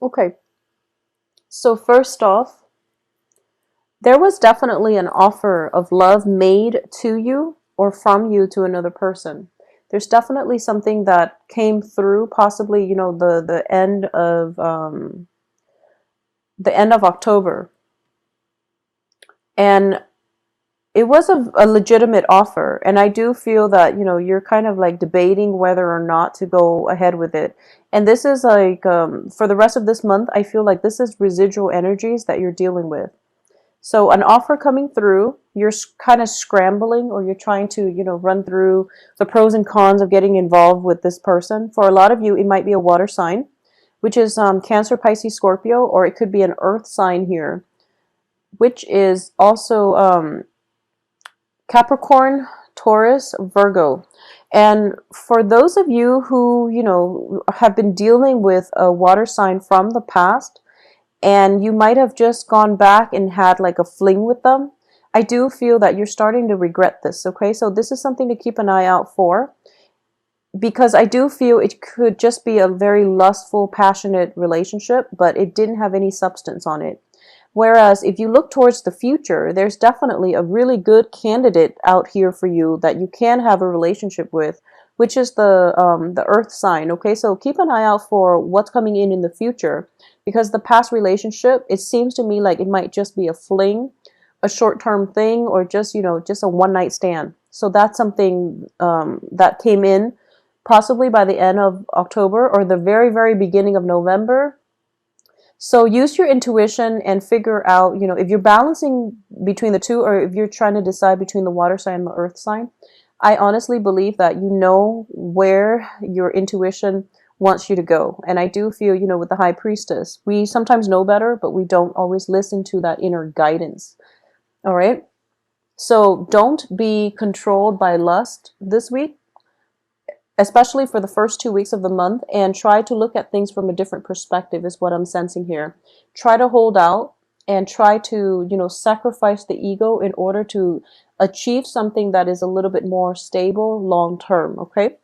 Okay. So first off, there was definitely an offer of love made to you or from you to another person. There's definitely something that came through, possibly, the end of October. And it was a legitimate offer. And I do feel that, you're kind of like debating whether or not to go ahead with it. And this is like, for the rest of this month, I feel like this is residual energies that you're dealing with. So an offer coming through, you're kind of scrambling, or you're trying to, run through the pros and cons of getting involved with this person. For a lot of you, it might be a water sign, which is Cancer, Pisces, Scorpio, or it could be an earth sign here, which is also Capricorn, Taurus, Virgo. And for those of you who, have been dealing with a water sign from the past, and you might have just gone back and had like a fling with them, I do feel that you're starting to regret this, okay? So this is something to keep an eye out for, because I do feel it could just be a very lustful, passionate relationship, but it didn't have any substance on it. Whereas if you look towards the future, there's definitely a really good candidate out here for you that you can have a relationship with, which is the earth sign. Okay, so keep an eye out for what's coming in the future, because the past relationship, it seems to me like it might just be a fling, a short-term thing, or just, just a one-night stand. So that's something that came in possibly by the end of October or the very, very beginning of November. So use your intuition and figure out, if you're balancing between the two, or if you're trying to decide between the water sign and the earth sign. I honestly believe that you know where your intuition wants you to go. And I do feel, with the high priestess, we sometimes know better, but we don't always listen to that inner guidance. All right. So don't be controlled by lust this week, especially for the first 2 weeks of the month, and try to look at things from a different perspective is what I'm sensing here. Try to hold out and try to, sacrifice the ego in order to achieve something that is a little bit more stable long term, okay?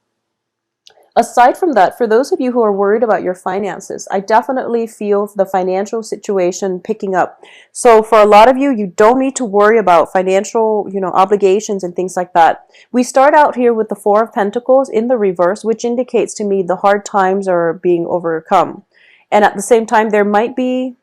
Aside from that, for those of you who are worried about your finances, I definitely feel the financial situation picking up. So for a lot of you, you don't need to worry about financial, obligations and things like that. We start out here with the Four of Pentacles in the reverse, which indicates to me the hard times are being overcome. And at the same time, there might be,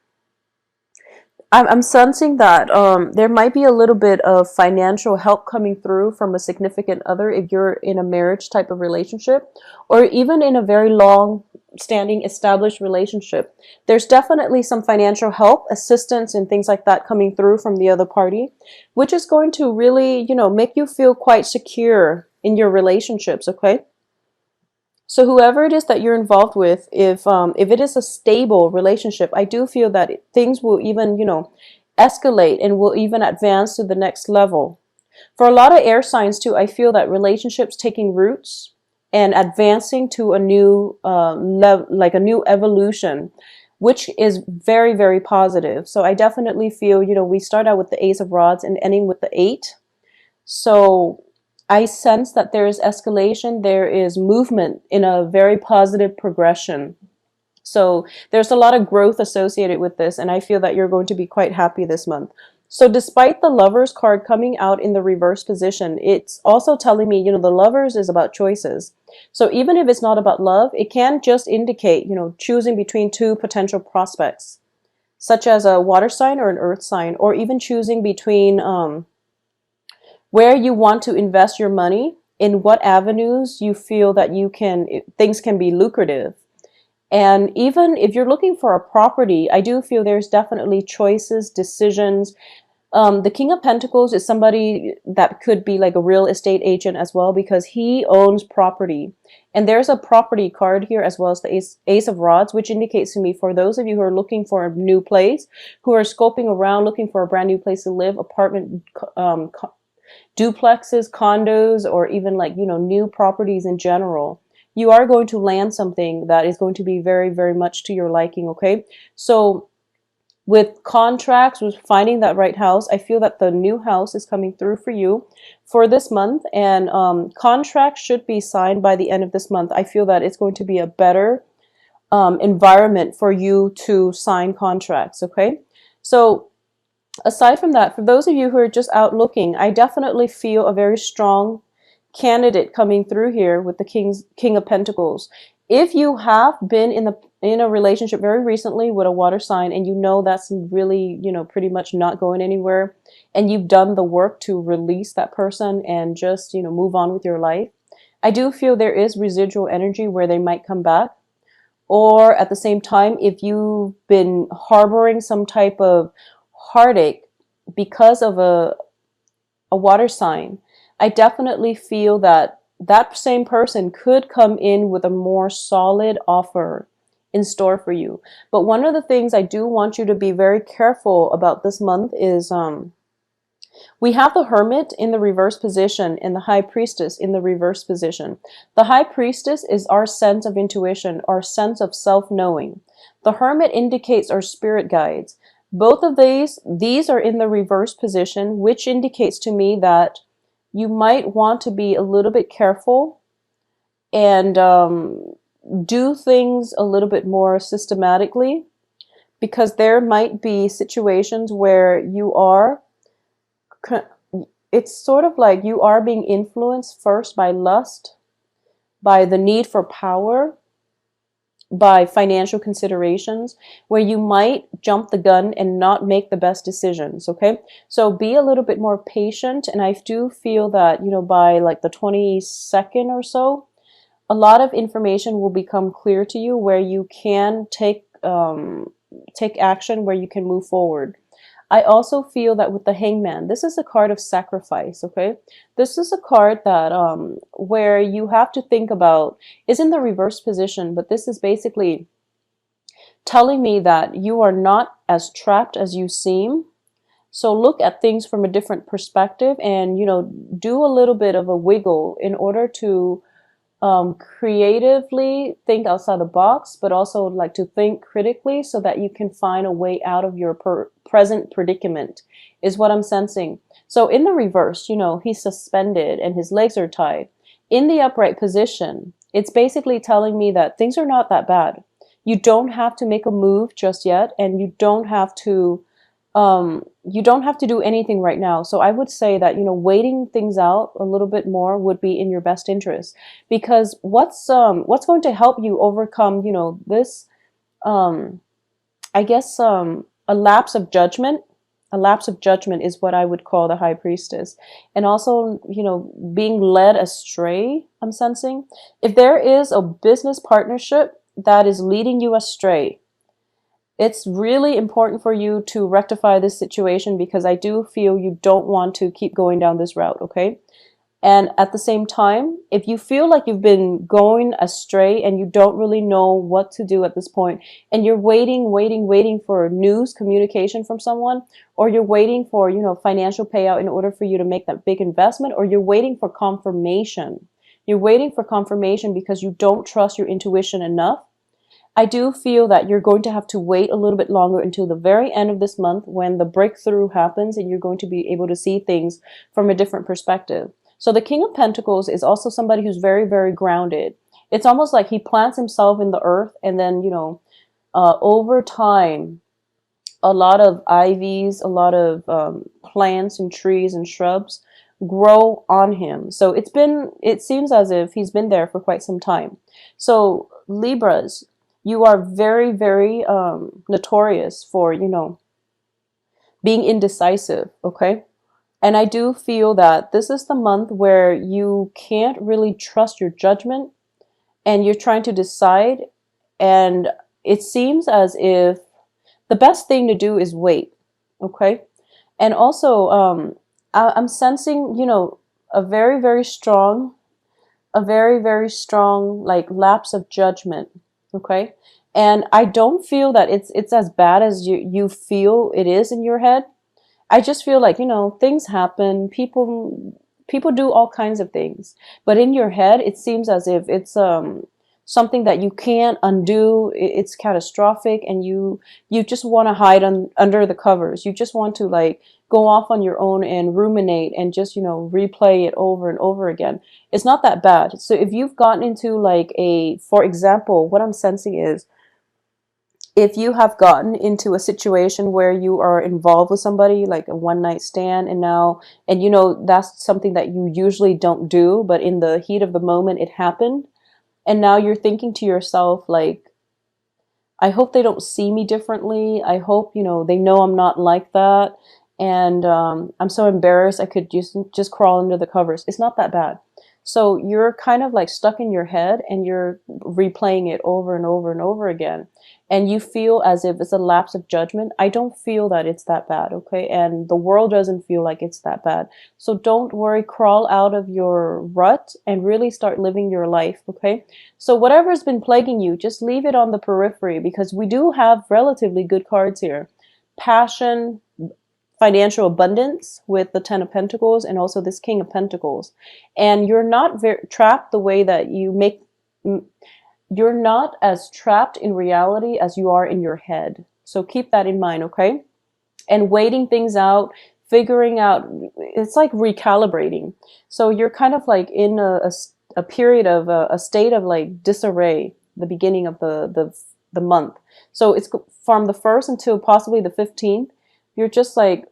I'm sensing that there might be a little bit of financial help coming through from a significant other if you're in a marriage type of relationship, or even in a very long standing established relationship. There's definitely some financial help, assistance, and things like that coming through from the other party, which is going to really, make you feel quite secure in your relationships, okay? So whoever it is that you're involved with, if it is a stable relationship, I do feel that things will even, escalate and will even advance to the next level. For a lot of air signs too, I feel that relationships taking roots and advancing to a new like a new evolution, which is very, very positive. So I definitely feel, we start out with the Ace of Rods and ending with the Eight. So I sense that there is escalation, there is movement in a very positive progression. So there's a lot of growth associated with this, and I feel that you're going to be quite happy this month. So despite the Lovers card coming out in the reverse position, it's also telling me, the Lovers is about choices. So even if it's not about love, it can just indicate, choosing between two potential prospects, such as a water sign or an earth sign, or even choosing between where you want to invest your money, in what avenues you feel that things can be lucrative. And even if you're looking for a property, I do feel there's definitely choices, decisions. The King of Pentacles is somebody that could be like a real estate agent as well, because he owns property. And there's a property card here as well as the Ace of Rods, which indicates to me, for those of you who are looking for a new place, who are scoping around, looking for a brand new place to live, apartment, duplexes, condos, or even like, new properties in general, you are going to land something that is going to be very, very much to your liking, okay? So with contracts, with finding that right house, I feel that the new house is coming through for you for this month, and contracts should be signed by the end of this month. I feel that it's going to be a better environment for you to sign contracts. Okay. So aside from that, for those of you who are just out looking, I definitely feel a very strong candidate coming through here with the King of Pentacles. If you have been in a relationship very recently with a water sign, and you know that's really, pretty much not going anywhere, and you've done the work to release that person and just, move on with your life, I do feel there is residual energy where they might come back. Or at the same time, if you've been harboring some type of heartache because of a water sign, I definitely feel that that same person could come in with a more solid offer in store for you. But one of the things I do want you to be very careful about this month is we have the Hermit in the reverse position and the High Priestess in the reverse position. The High Priestess is our sense of intuition, our sense of self-knowing. The Hermit indicates our spirit guides. Both of these are in the reverse position, which indicates to me that you might want to be a little bit careful and do things a little bit more systematically, because there might be situations where it's sort of like you are being influenced first by lust, by the need for power, by financial considerations, where you might jump the gun and not make the best decisions. Okay, so be a little bit more patient, and I do feel that by like the 22nd or so, a lot of information will become clear to you where you can take action, where you can move forward. I also feel that with the Hangman, this is a card of sacrifice, okay? This is a card that where you have to think about, is in the reverse position, but this is basically telling me that you are not as trapped as you seem. So look at things from a different perspective and, do a little bit of a wiggle in order to creatively think outside the box, but also like to think critically so that you can find a way out of your present predicament, is what I'm sensing. So in the reverse, he's suspended and his legs are tied. In the upright position, it's basically telling me that things are not that bad. You don't have to make a move just yet, and you don't have to do anything right now. So I would say that, waiting things out a little bit more would be in your best interest, because what's going to help you overcome, this, I guess, a lapse of judgment. A lapse of judgment is what I would call the High Priestess. And also, being led astray, I'm sensing. If there is a business partnership that is leading you astray, it's really important for you to rectify this situation, because I do feel you don't want to keep going down this route, okay? And at the same time, if you feel like you've been going astray and you don't really know what to do at this point, and you're waiting for news, communication from someone, or you're waiting for, financial payout in order for you to make that big investment, or you're waiting for confirmation. You're waiting for confirmation because you don't trust your intuition enough. I do feel that you're going to have to wait a little bit longer until the very end of this month, when the breakthrough happens and you're going to be able to see things from a different perspective. So the King of Pentacles is also somebody who's very, very grounded. It's almost like he plants himself in the earth, and then, over time, a lot of ivies, a lot of plants and trees and shrubs grow on him. So it seems as if he's been there for quite some time. So Libras, you are very, very notorious for, being indecisive, okay? And I do feel that this is the month where you can't really trust your judgment, and you're trying to decide, and it seems as if the best thing to do is wait, okay? And also, I'm sensing, a very, very strong, like lapse of judgment, okay? And I don't feel that it's as bad as you feel it is in your head. I just feel like, things happen, people do all kinds of things, but in your head, it seems as if it's something that you can't undo. It's catastrophic, and you just want to hide under the covers. You just want to like go off on your own and ruminate and just, replay it over and over again. It's not that bad. So if you've gotten into like for example, what I'm sensing is If you have gotten into a situation where you are involved with somebody, like a one night stand, and now, and you know, that's something that you usually don't do, but in the heat of the moment it happened, and now you're thinking to yourself, like, I hope they don't see me differently. I hope, you know, they know I'm not like that. And I'm so embarrassed I could just crawl under the covers. It's not that bad. So you're kind of like stuck in your head and you're replaying it over and over and over again. And you feel as if it's a lapse of judgment. I don't feel that it's that bad, okay? And the world doesn't feel like it's that bad. So don't worry, crawl out of your rut and really start living your life, okay? So whatever's been plaguing you, just leave it on the periphery because we do have relatively good cards here. Passion, financial abundance with the Ten of Pentacles and also this King of Pentacles. And you're not trapped the way that you make, you're not as trapped in reality as you are in your head. So keep that in mind, okay? And waiting things out, figuring out, it's like recalibrating. So you're kind of like in a period of a state of like disarray, the beginning of the month. So it's from the 1st until possibly the 15th. You're just like,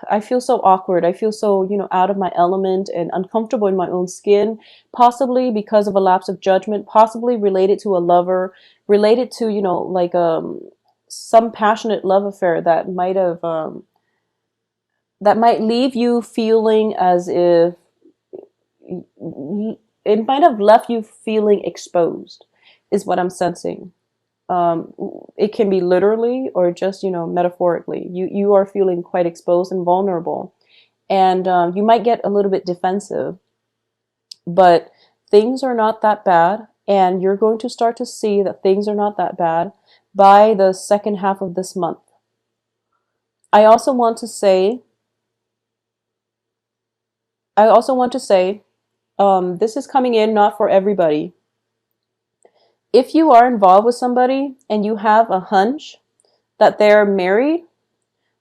I feel so awkward. I feel so, you know, out of my element and uncomfortable in my own skin, possibly because of a lapse of judgment, possibly related to a lover, related to, you know, like some passionate love affair that might have that might leave you feeling as if it might have left you feeling exposed, is what I'm sensing. It can be literally or just, you know, metaphorically. You are feeling quite exposed and vulnerable, and you might get a little bit defensive, but things are not that bad, and you're going to start to see that things are not that bad by the second half of this month. I also want to say, I also want to say, this is coming in not for everybody. If you are involved with somebody and you have a hunch that they're married,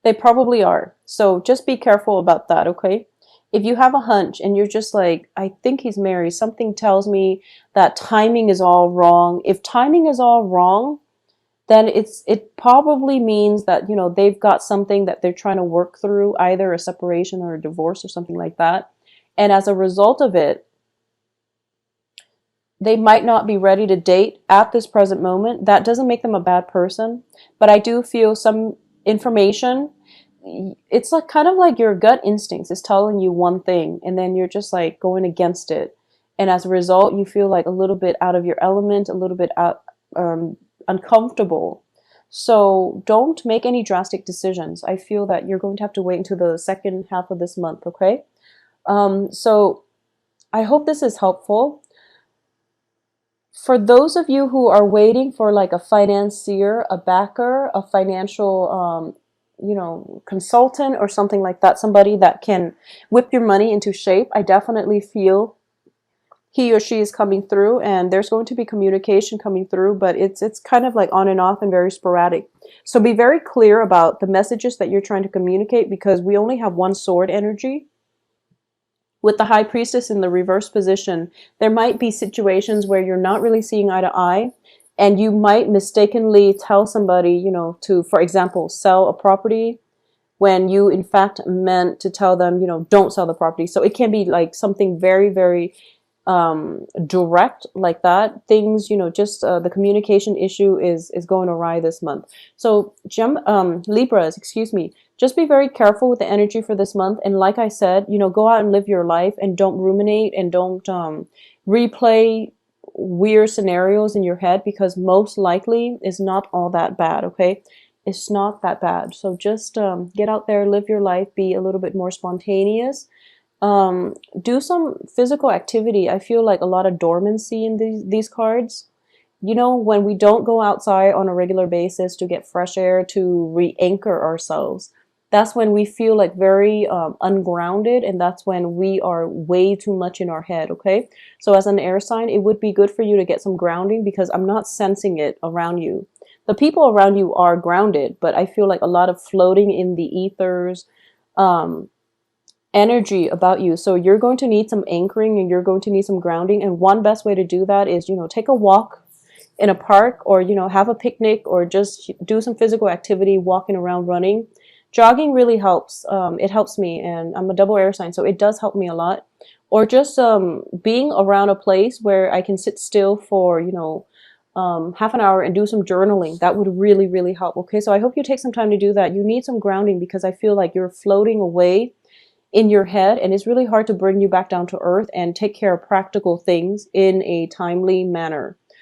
they probably are. So just be careful about that, okay? If you have a hunch and you're just like, I think he's married, something tells me that timing is all wrong. If timing is all wrong, then it probably means that, you know, they've got something that they're trying to work through, either a separation or a divorce or something like that. And as a result of it, they might not be ready to date at this present moment. That doesn't make them a bad person, but I do feel some information. It's like kind of like your gut instincts is telling you one thing, and then you're just like going against it. And as a result, you feel like a little bit out of your element, a little bit out, uncomfortable. So don't make any drastic decisions. I feel that you're going to have to wait until the second half of this month, okay? So I hope this is helpful. For those of you who are waiting for like a financier, a backer, a financial, you know, consultant or something like that, somebody that can whip your money into shape, I definitely feel he or she is coming through, and there's going to be communication coming through, but it's kind of like on and off and very sporadic. So be very clear about the messages that you're trying to communicate, because we only have one sword energy. With the High Priestess in the reverse position, there might be situations where you're not really seeing eye to eye, and you might mistakenly tell somebody, you know, to, for example, sell a property when you in fact meant to tell them, you know, don't sell the property. So it can be like something very, very direct like that. Things, you know, just the communication issue is going awry this month. So Libras, excuse me, just be very careful with the energy for this month. And like I said, you know, go out and live your life and don't ruminate and don't replay weird scenarios in your head, because most likely it's not all that bad, okay? It's not that bad. So just get out there, live your life, be a little bit more spontaneous. Do some physical activity. I feel like a lot of dormancy in these cards. You know, when we don't go outside on a regular basis to get fresh air, to re-anchor ourselves, that's when we feel like very ungrounded, and that's when we are way too much in our head, okay? So as an air sign, it would be good for you to get some grounding, because I'm not sensing it around you. The people around you are grounded, but I feel like a lot of floating in the ethers, energy about you. So you're going to need some anchoring and you're going to need some grounding. And one best way to do that is, you know, take a walk in a park, or have a picnic, or just do some physical activity, walking around, running. Jogging really helps. It helps me, and I'm a double air sign, so it does help me a lot. Or just being around a place where I can sit still for half an hour and do some journaling. That would really, really help. Okay, so I hope you take some time to do that. You need some grounding because I feel like you're floating away in your head, and it's really hard to bring you back down to earth and take care of practical things in a timely manner.